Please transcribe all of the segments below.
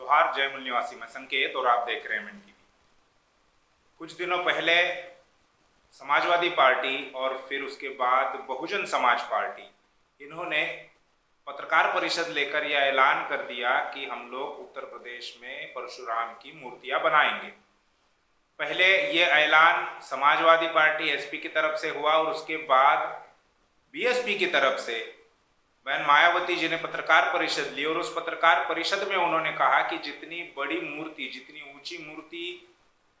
जोहार जय मूल निवासी, मैं संकेत और आप देख रहे हैं मिंट टीवी। कुछ दिनों पहले समाजवादी पार्टी और फिर उसके बाद बहुजन समाज पार्टी, इन्होंने पत्रकार परिषद लेकर यह ऐलान कर दिया कि हम लोग उत्तर प्रदेश में परशुराम की मूर्तियां बनाएंगे। पहले ये ऐलान समाजवादी पार्टी एसपी की तरफ से हुआ और उसके बाद बीएसपी की तरफ से बहन मायावती जी ने पत्रकार परिषद ली और उस पत्रकार परिषद में उन्होंने कहा कि जितनी बड़ी मूर्ति, जितनी ऊंची मूर्ति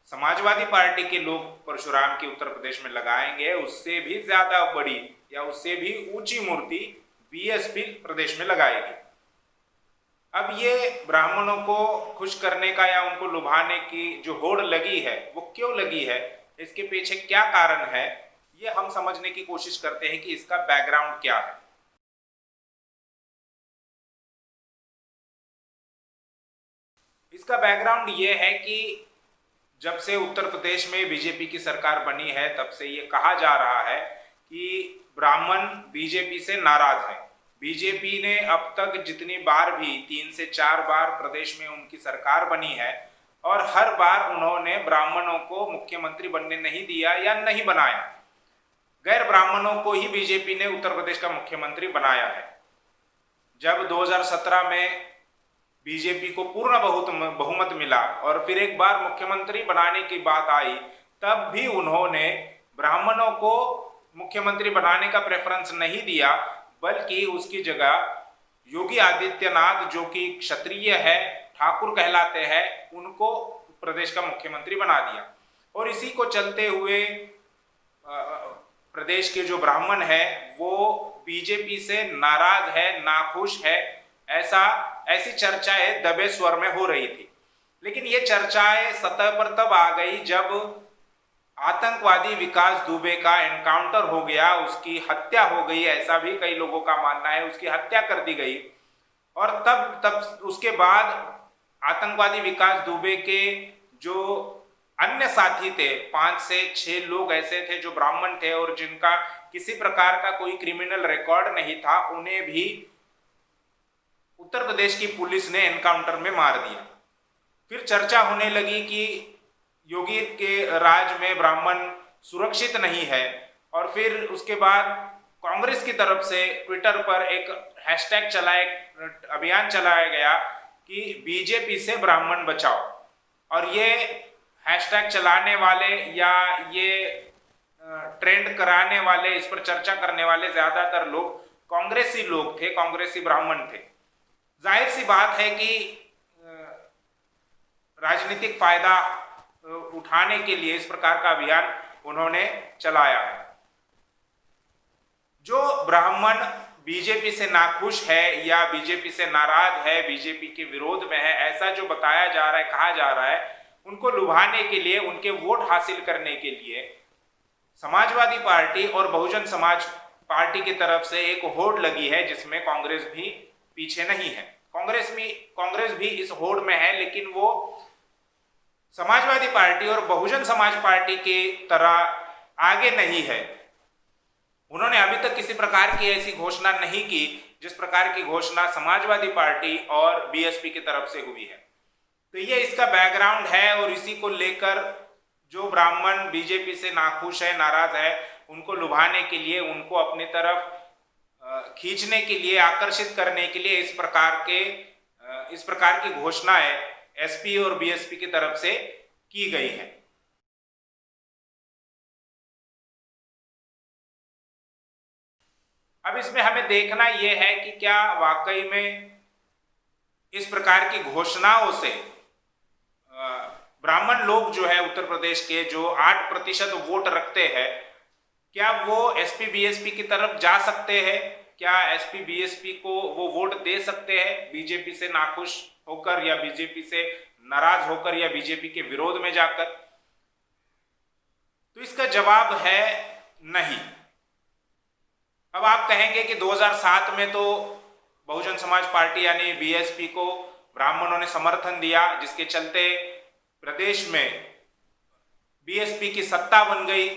समाजवादी पार्टी के लोग परशुराम की उत्तर प्रदेश में लगाएंगे, उससे भी ज्यादा बड़ी या उससे भी ऊंची मूर्ति बीएसपी प्रदेश में लगाएगी। अब ये ब्राह्मणों को खुश करने का या उनको लुभाने की जो होड़ लगी है, वो क्यों लगी है, इसके पीछे क्या कारण है, ये हम समझने की कोशिश करते हैं कि इसका बैकग्राउंड क्या है। इसका बैकग्राउंड ये है कि जब से उत्तर प्रदेश में बीजेपी की सरकार बनी है, तब से ये कहा जा रहा है कि ब्राह्मण बीजेपी से नाराज है। बीजेपी ने अब तक जितनी बार भी 3 से 4 बार प्रदेश में उनकी सरकार बनी है और हर बार उन्होंने ब्राह्मणों को मुख्यमंत्री बनने नहीं दिया या नहीं बनाया। गैर ब्राह्मणों को ही बीजेपी ने उत्तर प्रदेश का मुख्यमंत्री बनाया है। जब 2017 में बीजेपी को पूर्ण बहुमत मिला और फिर एक बार मुख्यमंत्री बनाने की बात आई, तब भी उन्होंने ब्राह्मणों को मुख्यमंत्री बनाने का प्रेफरेंस नहीं दिया, बल्कि उसकी जगह योगी आदित्यनाथ, जो कि क्षत्रिय है, ठाकुर कहलाते हैं, उनको प्रदेश का मुख्यमंत्री बना दिया। और इसी को चलते हुए प्रदेश के जो ब्राह्मण है वो बीजेपी से नाराज है, नाखुश है, ऐसी चर्चाएं दबे स्वर में हो रही थी। लेकिन ये चर्चाएं सतह पर तब आ गई जब आतंकवादी विकास दुबे का एनकाउंटर हो गया, उसकी हत्या हो गई, ऐसा भी कई लोगों का मानना है, उसकी हत्या कर दी गई। और तब उसके बाद आतंकवादी विकास दुबे के जो अन्य साथी थे, 5 से 6 लोग ऐसे थे जो ब्राह्मण थे और जिनका किसी प्रकार का कोई क्रिमिनल रिकॉर्ड नहीं था, उन्हें भी उत्तर प्रदेश की पुलिस ने एनकाउंटर में मार दिया। फिर चर्चा होने लगी कि योगी के राज में ब्राह्मण सुरक्षित नहीं है, और फिर उसके बाद कांग्रेस की तरफ से ट्विटर पर एक अभियान चलाया गया कि बीजेपी से ब्राह्मण बचाओ। और ये हैशटैग चलाने वाले या ये ट्रेंड कराने वाले, इस पर चर्चा करने वाले ज्यादातर लोग कांग्रेसी लोग थे, कांग्रेसी ब्राह्मण थे। जाहिर सी बात है कि राजनीतिक फायदा उठाने के लिए इस प्रकार का अभियान उन्होंने चलाया है। जो ब्राह्मण बीजेपी से नाखुश है या बीजेपी से नाराज है, बीजेपी के विरोध में है, ऐसा जो बताया जा रहा है, कहा जा रहा है, उनको लुभाने के लिए, उनके वोट हासिल करने के लिए समाजवादी पार्टी और बहुजन समाज पार्टी की तरफ से एक होड़ लगी है, जिसमें कांग्रेस भी पीछे नहीं है। कांग्रेस भी इस होड़ में है, लेकिन वो समाजवादी पार्टी और बहुजन समाज पार्टी की तरह आगे नहीं है। उन्होंने अभी तक किसी प्रकार की ऐसी घोषणा नहीं की जिस प्रकार की घोषणा समाजवादी पार्टी और बीएसपी की तरफ से हुई है। तो ये इसका बैकग्राउंड है, और इसी को लेकर जो ब्राह्मण बीजेपी से नाखुश है, नाराज है, उनको लुभाने के लिए, उनको अपनी तरफ खींचने के लिए, आकर्षित करने के लिए इस प्रकार की घोषणाएं एसपी और बीएसपी की तरफ से की गई है। अब इसमें हमें देखना यह है कि क्या वाकई में इस प्रकार की घोषणाओं से ब्राह्मण लोग जो है उत्तर प्रदेश के, जो 8% वोट रखते हैं, क्या वो एसपी बीएसपी की तरफ जा सकते हैं? क्या एसपी बीएसपी को वो वोट दे सकते हैं बीजेपी से नाखुश होकर या बीजेपी से नाराज होकर या बीजेपी के विरोध में जाकर? तो इसका जवाब है नहीं। अब आप कहेंगे कि 2007 में तो बहुजन समाज पार्टी यानी बीएसपी को ब्राह्मणों ने समर्थन दिया, जिसके चलते प्रदेश में बीएसपी की सत्ता बन गई,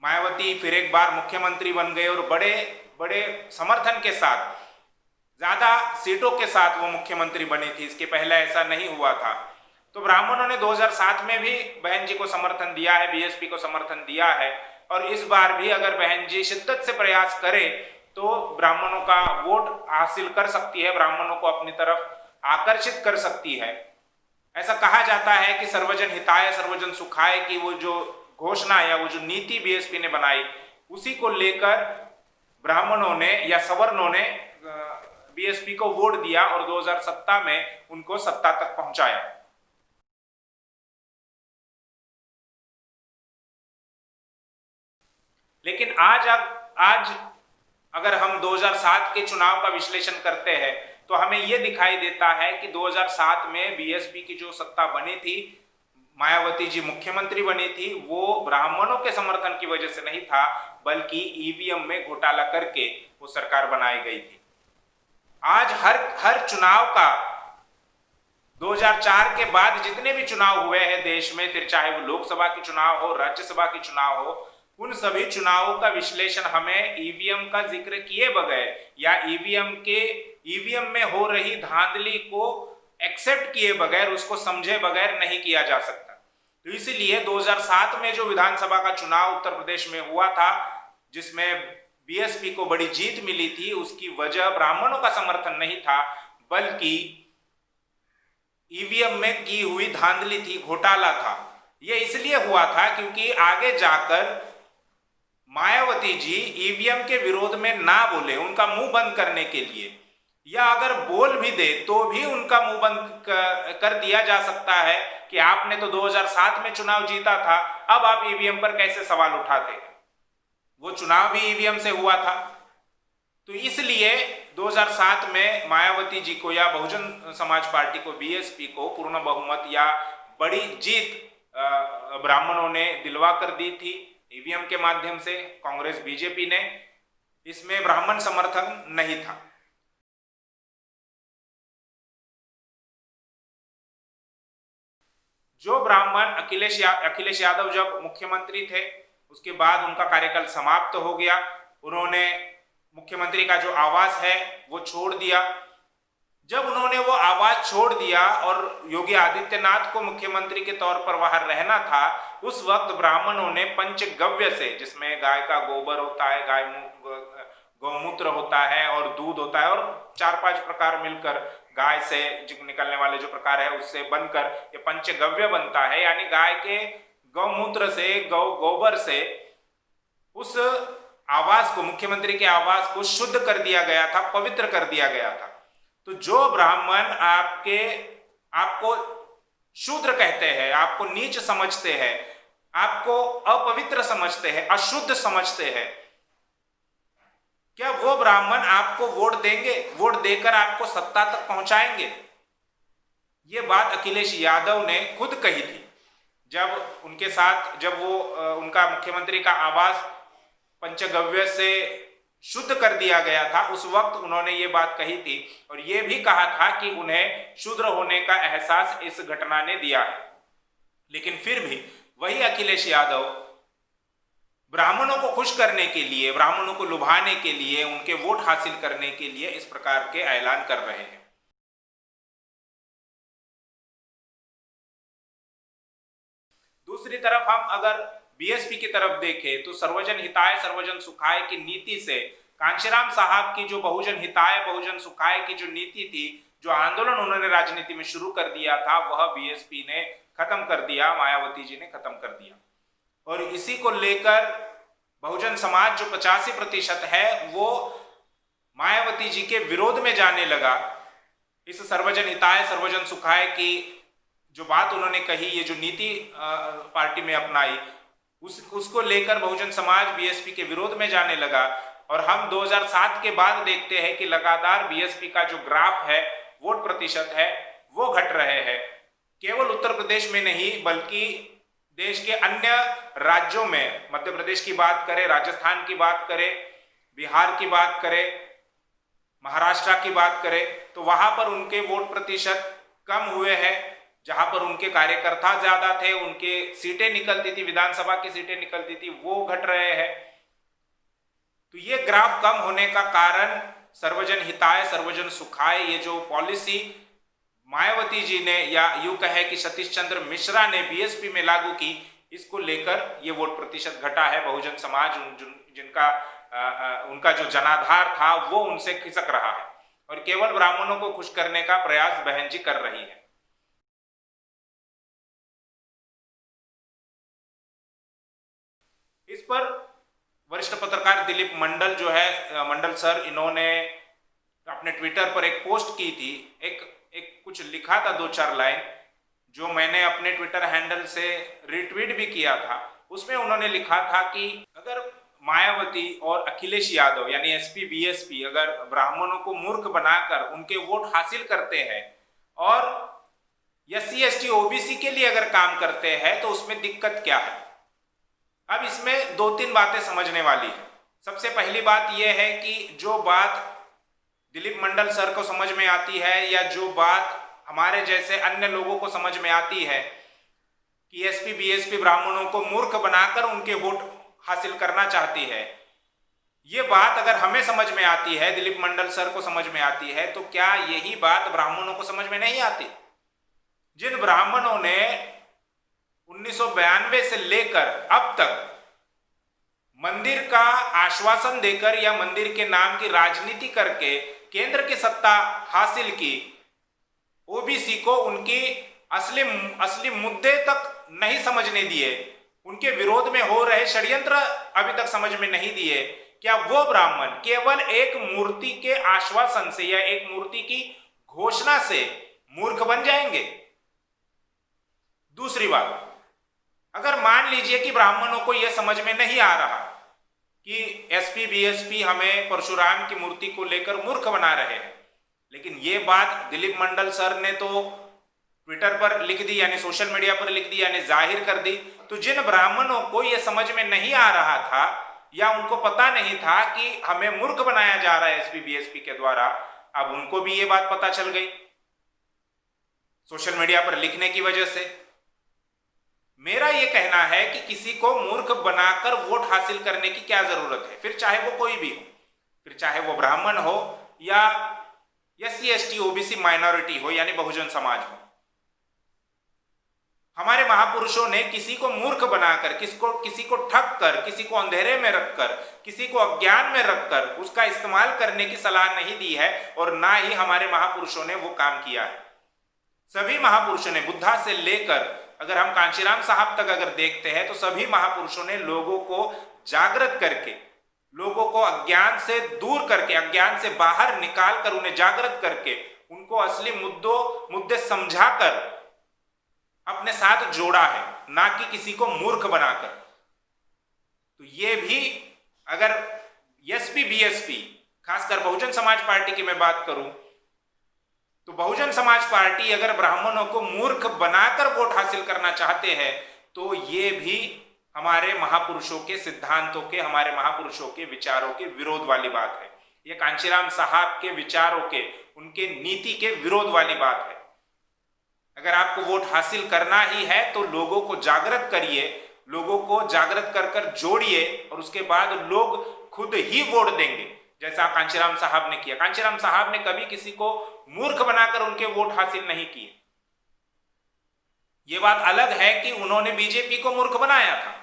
मायावती फिर एक बार मुख्यमंत्री बन गए और बड़े बड़े समर्थन के साथ ज्यादा सीटों के साथ वो मुख्यमंत्री बनी थी, इसके पहले ऐसा नहीं हुआ था। तो ब्राह्मणों ने 2007 में भी बहन जी को समर्थन दिया है, बीएसपी को समर्थन दिया है, और इस बार भी अगर बहन जी शिद्दत से प्रयास करे तो ब्राह्मणों का वोट हासिल कर सकती है, ब्राह्मणों को अपनी तरफ आकर्षित कर सकती है। ऐसा कहा जाता है कि सर्वजन हिताय सर्वजन सुखाय की वो जो घोषणा या वो जो नीति बीएसपी ने बनाई, उसी को लेकर ब्राह्मणों ने या सवर्णों ने बीएसपी को वोट दिया और 2017 में उनको सत्ता तक पहुंचाया। लेकिन आज अगर हम 2007 के चुनाव का विश्लेषण करते हैं तो हमें यह दिखाई देता है कि 2007 में बीएसपी की जो सत्ता बनी थी, मायावती जी मुख्यमंत्री बनी थी, वो ब्राह्मणों के समर्थन की वजह से नहीं था, बल्कि ईवीएम में घोटाला करके वो सरकार बनाई गई थी। आज हर चुनाव का 2004 के बाद जितने भी चुनाव हुए हैं देश में, फिर चाहे वो लोकसभा के चुनाव हो, राज्यसभा के चुनाव हो, उन सभी चुनावों का विश्लेषण हमें ईवीएम का जिक्र किए बगैर या ईवीएम में हो रही धांधली को एक्सेप्ट किए बगैर, उसको समझे बगैर नहीं किया जा सकता। तो इसलिए 2007 में जो विधानसभा का चुनाव उत्तर प्रदेश में हुआ था, जिसमें बीएसपी को बड़ी जीत मिली थी, उसकी वजह ब्राह्मणों का समर्थन नहीं था, बल्कि ईवीएम में की हुई धांधली थी, घोटाला था। यह इसलिए हुआ था क्योंकि आगे जाकर मायावती जी ईवीएम के विरोध में ना बोले, उनका मुंह बंद करने के लिए, या अगर बोल भी दे तो भी उनका मुंह बंद कर दिया जा सकता है कि आपने तो 2007 में चुनाव जीता था, अब आप ईवीएम पर कैसे सवाल उठाते हैं। वो चुनाव भी ईवीएम से हुआ था। तो इसलिए 2007 में मायावती जी को या बहुजन समाज पार्टी को, बीएसपी को पूर्ण बहुमत या बड़ी जीत ब्राह्मणों ने दिलवा कर दी थी ईवीएम के माध्यम से। कांग्रेस बीजेपी ने, इसमें ब्राह्मण समर्थन नहीं था। जो ब्राह्मण अखिलेश यादव जब मुख्यमंत्री थे, उसके बाद उनका कार्यकाल समाप्त हो गया, उन्होंने मुख्यमंत्री का जो आवास है वो छोड़ दिया। जब उन्होंने वो आवास छोड़ दिया और योगी आदित्यनाथ को मुख्यमंत्री के तौर पर वहां रहना था, उस वक्त ब्राह्मणों ने पंचगव्य से, जिसमें गाय का गोबर होता है, गौमूत्र होता है और दूध होता है, और 4-5 प्रकार मिलकर गाय से निकलने वाले जो प्रकार है उससे बनकर ये पंचगव्य बनता है। यानी गाय के गौमूत्र से, गोबर से उस आवास को, मुख्यमंत्री के आवास को शुद्ध कर दिया गया था, पवित्र कर दिया गया था। तो जो ब्राह्मण आपको शूद्र कहते हैं, आपको नीच समझते हैं, आपको अपवित्र समझते हैं, अशुद्ध समझते हैं, क्या वो ब्राह्मण आपको वोट देंगे? वोट देकर आपको सत्ता तक पहुंचाएंगे? ये बात अखिलेश यादव ने खुद कही थी जब वो उनका मुख्यमंत्री का आवास पंचगव्य से शुद्ध कर दिया गया था। उस वक्त उन्होंने ये बात कही थी और ये भी कहा था कि उन्हें शूद्र होने का एहसास इस घटना ने दिया है। लेकिन फिर भी वही अखिलेश यादव ब्राह्मणों को खुश करने के लिए, ब्राह्मणों को लुभाने के लिए, उनके वोट हासिल करने के लिए इस प्रकार के ऐलान कर रहे हैं। दूसरी तरफ हम अगर बीएसपी की तरफ देखें तो सर्वजन हिताय सर्वजन सुखाय की नीति से कांशीराम साहब की जो बहुजन हिताय बहुजन सुखाय की जो नीति थी, जो आंदोलन उन्होंने राजनीति में शुरू कर दिया था, वह बीएसपी ने खत्म कर दिया, मायावती जी ने खत्म कर दिया। और इसी को लेकर बहुजन समाज जो 85% है वो मायावती जी के विरोध में जाने लगा। इस सर्वजन हिताय सर्वजन सुखाय की जो बात उन्होंने कही, ये जो नीति पार्टी में अपनाई, उसको लेकर बहुजन समाज बीएसपी के विरोध में जाने लगा। और हम 2007 के बाद देखते हैं कि लगातार बीएसपी का जो ग्राफ है, वोट प्रतिशत है, वो घट रहे हैं। केवल उत्तर प्रदेश में नहीं बल्कि देश के अन्य राज्यों में, मध्य प्रदेश की बात करें, राजस्थान की बात करें, बिहार की बात करें, महाराष्ट्र की बात करें, तो वहां पर उनके वोट प्रतिशत कम हुए हैं। जहां पर उनके कार्यकर्ता ज्यादा थे, उनके सीटें निकलती थी, विधानसभा की सीटें निकलती थी, वो घट रहे हैं। तो ये ग्राफ कम होने का कारण सर्वजन हिताय सर्वजन सुखाय, ये जो पॉलिसी मायावती जी ने या यूं कहे कि सतीश चंद्र मिश्रा ने बीएसपी में लागू की, इसको लेकर ये वोट प्रतिशत घटा है। बहुजन समाज जिनका उनका जो जनाधार था वो उनसे खिसक रहा है और केवल ब्राह्मणों को खुश करने का प्रयास बहन जी कर रही है। इस पर वरिष्ठ पत्रकार दिलीप मंडल जो है, मंडल सर, इन्होंने अपने ट्विटर पर एक पोस्ट की थी, एक कुछ लिखा था 2-4 लाइन, जो मैंने अपने ट्विटर हैंडल से रिट्वीट भी किया था। उसमें उन्होंने लिखा था कि अगर मायावती और अखिलेश यादव यानी एसपी बीएसपी अगर ब्राह्मणों को मूर्ख बनाकर उनके वोट हासिल करते हैं और एससी एसटी ओबीसी के लिए अगर काम करते हैं तो उसमें दिक्कत क्या है। अब इसमें 2-3 बातें समझने वाली है। सबसे पहली बात यह है कि जो बात दिलीप मंडल सर को समझ में आती है या जो बात हमारे जैसे अन्य लोगों को समझ में आती है कि एसपी बीएसपी ब्राह्मणों को मूर्ख बनाकर उनके वोट हासिल करना चाहती है, ये बात अगर हमें समझ में आती है, दिलीप मंडल सर को समझ में आती है, तो क्या यही बात ब्राह्मणों को समझ में नहीं आती? जिन ब्राह्मणों ने 1992 से लेकर अब तक मंदिर का आश्वासन देकर या मंदिर के नाम की राजनीति करके केंद्र की सत्ता हासिल की, ओबीसी को उनकी असली मुद्दे तक नहीं समझने दिए, उनके विरोध में हो रहे षड्यंत्र अभी तक समझ में नहीं दिए, क्या वो ब्राह्मण केवल एक मूर्ति के आश्वासन से या एक मूर्ति की घोषणा से मूर्ख बन जाएंगे? दूसरी बात, अगर मान लीजिए कि ब्राह्मणों को यह समझ में नहीं आ रहा कि एसपी बीएसपी हमें परशुराम की मूर्ति को लेकर मूर्ख बना रहे हैं, लेकिन ये बात दिलीप मंडल सर ने तो ट्विटर पर लिख दी, यानी सोशल मीडिया पर लिख दी, यानी जाहिर कर दी। तो जिन ब्राह्मणों को यह समझ में नहीं आ रहा था या उनको पता नहीं था कि हमें मूर्ख बनाया जा रहा है एसपी बीएसपी के द्वारा, अब उनको भी ये बात पता चल गई सोशल मीडिया पर लिखने की वजह से। मेरा यह कहना है कि किसी को मूर्ख बनाकर वोट हासिल करने की क्या जरूरत है, फिर चाहे वो कोई भी हो, फिर चाहे वो ब्राह्मण हो या एससी एसटी ओबीसी माइनॉरिटी हो यानी बहुजन समाज हो। हमारे महापुरुषों ने किसी को मूर्ख बनाकर, किसी को ठग कर, किसी को अंधेरे में रखकर, किसी को अज्ञान में रखकर उसका इस्तेमाल करने की सलाह नहीं दी है और ना ही हमारे महापुरुषों ने वो काम किया है। सभी महापुरुषों ने, बुद्धा से लेकर अगर हम कांशीराम साहब तक अगर देखते हैं तो सभी महापुरुषों ने लोगों को जागृत करके, लोगों को अज्ञान से दूर करके, अज्ञान से बाहर निकाल कर उन्हें जागृत करके उनको असली मुद्दे समझाकर अपने साथ जोड़ा है, ना कि किसी को मूर्ख बनाकर। तो ये भी अगर एसपी बीएसपी, खासकर बहुजन समाज पार्टी की मैं बात करूं तो बहुजन समाज पार्टी अगर ब्राह्मणों को मूर्ख बनाकर वोट हासिल करना चाहते हैं तो ये भी हमारे महापुरुषों के सिद्धांतों के, हमारे महापुरुषों के विचारों के विरोध वाली बात है। ये कांशीराम साहब के विचारों के, उनके नीति के विरोध वाली बात है। अगर आपको वोट हासिल करना ही है तो लोगों को जागृत करिए, लोगों को जागृत कर कर जोड़िए और उसके बाद लोग खुद ही वोट देंगे, जैसा कांशीराम साहब ने किया। कांशीराम साहब ने कभी किसी को मूर्ख बनाकर उनके वोट हासिल नहीं किए। यह बात अलग है कि उन्होंने बीजेपी को मूर्ख बनाया था,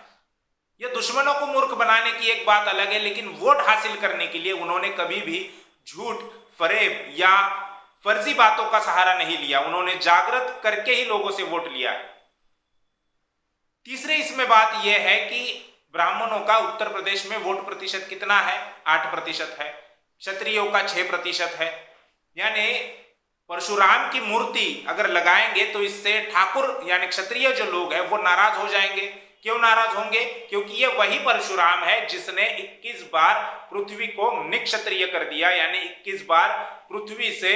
यह दुश्मनों को मूर्ख बनाने की एक बात अलग है, लेकिन वोट हासिल करने के लिए उन्होंने कभी भी झूठ, फरेब या फर्जी बातों का सहारा नहीं लिया। उन्होंने जागृत करके ही लोगों से वोट लिया है। तीसरे इसमें बात यह है कि ब्राह्मणों का उत्तर प्रदेश में वोट प्रतिशत कितना है? 8% है। क्षत्रियों का 6% है। यानी परशुराम की मूर्ति अगर लगाएंगे तो इससे ठाकुर यानी क्षत्रिय जो लोग हैं वो नाराज हो जाएंगे। क्यों नाराज होंगे? क्योंकि ये वही परशुराम है जिसने 21 बार पृथ्वी को निक्षत्रिय कर दिया, यानी 21 बार पृथ्वी से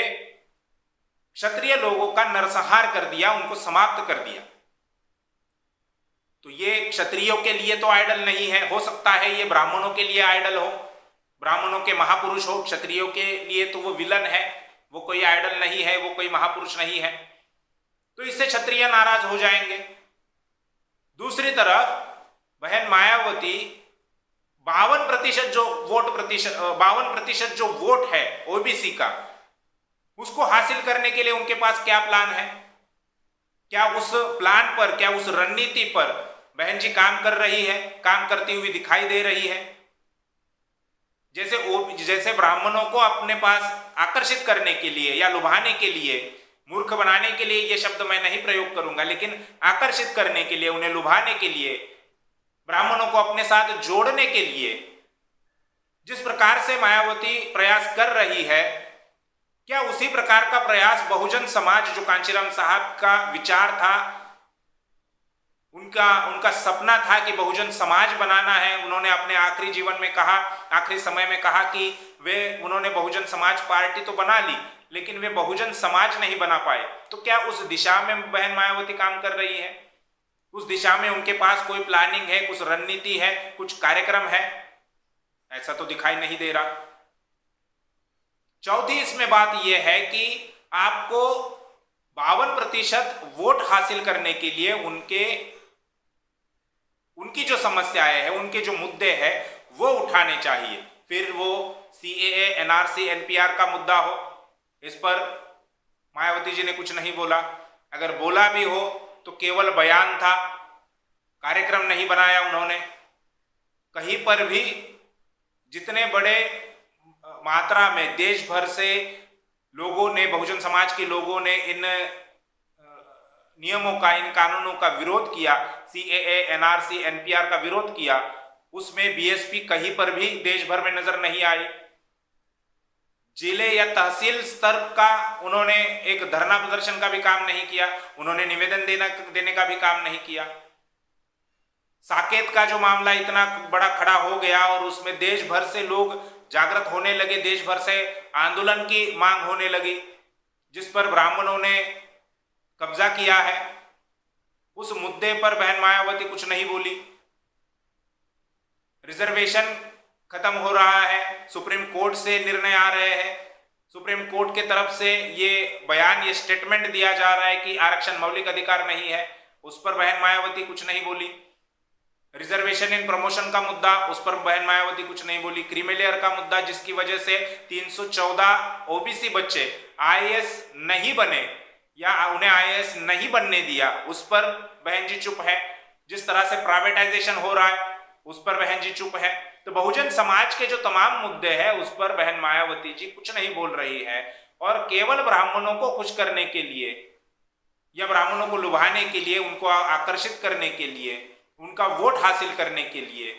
क्षत्रिय लोगों का नरसंहार कर दिया, उनको समाप्त कर दिया। तो ये क्षत्रियों के लिए तो आइडल नहीं है। हो सकता है ये ब्राह्मणों के लिए आइडल हो, ब्राह्मणों के महापुरुष हो। क्षत्रियों के लिए तो वो विलन है, वो कोई आइडल नहीं है, वो कोई महापुरुष नहीं है। तो इससे क्षत्रिय नाराज हो जाएंगे। दूसरी तरफ बहन मायावती 52% जो वोट है ओबीसी का, उसको हासिल करने के लिए उनके पास क्या प्लान है? क्या उस प्लान पर, क्या उस रणनीति पर बहन जी काम कर रही है, काम करती हुई दिखाई दे रही है? जैसे ब्राह्मणों को अपने पास आकर्षित करने के लिए या लुभाने के लिए, मूर्ख बनाने के लिए, ये शब्द मैं नहीं प्रयोग करूंगा, लेकिन आकर्षित करने के लिए, उन्हें लुभाने के लिए, ब्राह्मणों को अपने साथ जोड़ने के लिए जिस प्रकार से मायावती प्रयास कर रही है, क्या उसी प्रकार का प्रयास बहुजन समाज, जो कांचीराम साहब का विचार था, उनका सपना था कि बहुजन समाज बनाना है, उन्होंने अपने आखिरी जीवन में कहा, आखिरी समय में कहा कि उन्होंने बहुजन समाज पार्टी तो बना ली, लेकिन वे बहुजन समाज नहीं बना पाए। तो क्या उस दिशा में बहन मायावती काम कर रही है? उस दिशा में उनके पास कोई प्लानिंग है, कुछ रणनीति है, कुछ कार्यक्रम है? ऐसा तो दिखाई नहीं दे रहा। चौथी इसमें बात यह है कि आपको 52% वोट हासिल करने के लिए उनकी जो समस्याएं हैं, उनके जो मुद्दे हैं, वो उठाने चाहिए। फिर वो सीएए, एनआरसी, एनपीआर का मुद्दा हो, इस पर मायावती जी ने कुछ नहीं बोला। अगर बोला भी हो तो केवल बयान था, कार्यक्रम नहीं बनाया उन्होंने। कहीं पर भी जितने बड़े मात्रा में देश भर से लोगों ने, बहुजन समाज के लोगों ने इन नियमों का, इन कानूनों का विरोध किया, सीएए, एनआरसी, एनपीआर का विरोध किया, उसमें बीएसपी कहीं पर भी देश भर में नजर नहीं आई। जिले या तहसील स्तर का उन्होंने एक धरना प्रदर्शन का भी काम नहीं किया, उन्होंने निवेदन देने का भी काम नहीं किया। साकेत का जो मामला इतना बड़ा खड़ा हो गया और उसमें देश भर से लोग जागृत होने लगे, देश भर से आंदोलन की मांग होने लगी, जिस पर ब्राह्मणों ने कब्जा किया है, उस मुद्दे पर बहन मायावती कुछ नहीं बोली। रिजर्वेशन खत्म हो रहा है, सुप्रीम कोर्ट से निर्णय आ रहे हैं, सुप्रीम कोर्ट की तरफ से ये बयान, ये स्टेटमेंट दिया जा रहा है कि आरक्षण मौलिक अधिकार नहीं है, उस पर बहन मायावती कुछ नहीं बोली। रिजर्वेशन इन प्रमोशन का मुद्दा, उस पर बहन मायावती कुछ नहीं बोली। क्रीमिलेयर का मुद्दा, जिसकी वजह से 314 ओबीसी बच्चे आईएएस नहीं बने या उन्हें आईएएस नहीं बनने दिया, उस पर बहन जी चुप है। जिस तरह से प्राइवेटाइजेशन हो रहा है, उस पर बहन जी चुप है। तो बहुजन समाज के जो तमाम मुद्दे हैं, उस पर बहन मायावती जी कुछ नहीं बोल रही है, और केवल ब्राह्मणों को खुश करने के लिए या ब्राह्मणों को लुभाने के लिए, उनको आकर्षित करने के लिए, उनका वोट हासिल करने के लिए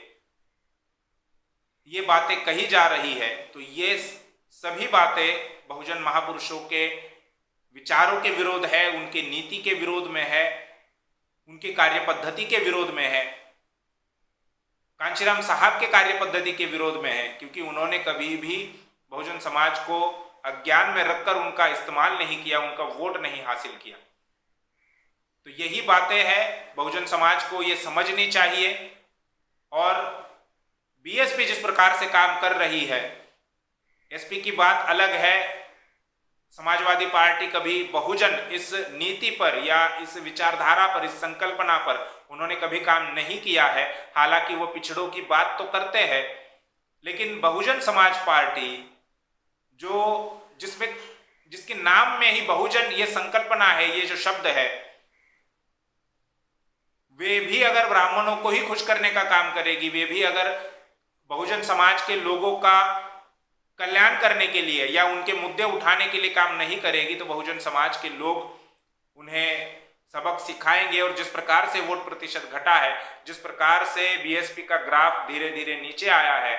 ये बातें कही जा रही है। तो ये सभी बातें बहुजन महापुरुषों के विचारों के विरोध है, उनके नीति के विरोध में है, उनके कार्य पद्धति के विरोध में है, कांचीराम साहब के कार्य पद्धति के विरोध में है, क्योंकि उन्होंने कभी भी बहुजन समाज को अज्ञान में रखकर उनका इस्तेमाल नहीं किया, उनका वोट नहीं हासिल किया। तो यही बातें हैं, बहुजन समाज को ये समझनी चाहिए। और बीएसपी जिस प्रकार से काम कर रही है, एसपी की बात अलग है, समाजवादी पार्टी कभी बहुजन इस नीति पर या इस विचारधारा पर, इस संकल्पना पर उन्होंने कभी काम नहीं किया है। हालांकि वो पिछड़ों की बात तो करते हैं, लेकिन बहुजन समाज पार्टी जिसके नाम में ही बहुजन ये संकल्पना है, ये जो शब्द है, वे भी अगर ब्राह्मणों को ही खुश करने का काम करेगी, वे भी अगर बहुजन समाज के लोगों का कल्याण करने के लिए या उनके मुद्दे उठाने के लिए काम नहीं करेगी, तो बहुजन समाज के लोग उन्हें सबक सिखाएंगे। और जिस प्रकार से वोट प्रतिशत घटा है, जिस प्रकार से बीएसपी का ग्राफ धीरे धीरे नीचे आया है,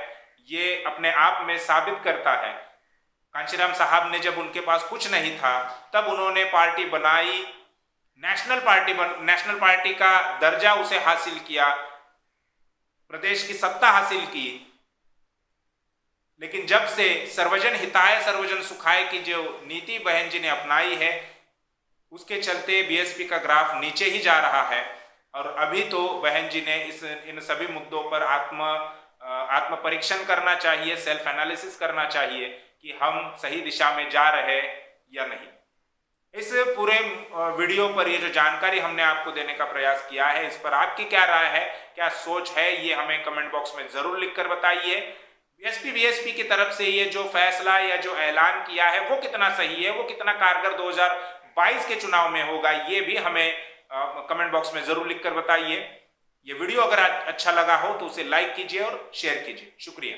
ये अपने आप में साबित करता है। कांचीराम साहब ने जब उनके पास कुछ नहीं था, तब उन्होंने पार्टी बनाई, नेशनल पार्टी का दर्जा उसे हासिल किया, प्रदेश की सत्ता हासिल की। लेकिन जब से सर्वजन हिताय सर्वजन सुखाय की जो नीति बहन जी ने अपनाई है, उसके चलते बीएसपी का ग्राफ नीचे ही जा रहा है। और अभी तो बहन जी ने इन सभी मुद्दों पर आत्म परीक्षण करना चाहिए, सेल्फ एनालिसिस करना चाहिए कि हम सही दिशा में जा रहे या नहीं। इस पूरे वीडियो पर ये जो जानकारी हमने आपको देने का प्रयास किया है, इस पर आपकी क्या राय है, क्या सोच है, ये हमें कमेंट बॉक्स में जरूर लिखकर बताइए। बीएसपी की तरफ से ये जो फैसला या जो ऐलान किया है वो कितना सही है, वो कितना कारगर 2022 के चुनाव में होगा, ये भी हमें कमेंट बॉक्स में जरूर लिखकर बताइए। ये वीडियो अगर अच्छा लगा हो तो उसे लाइक कीजिए और शेयर कीजिए। शुक्रिया।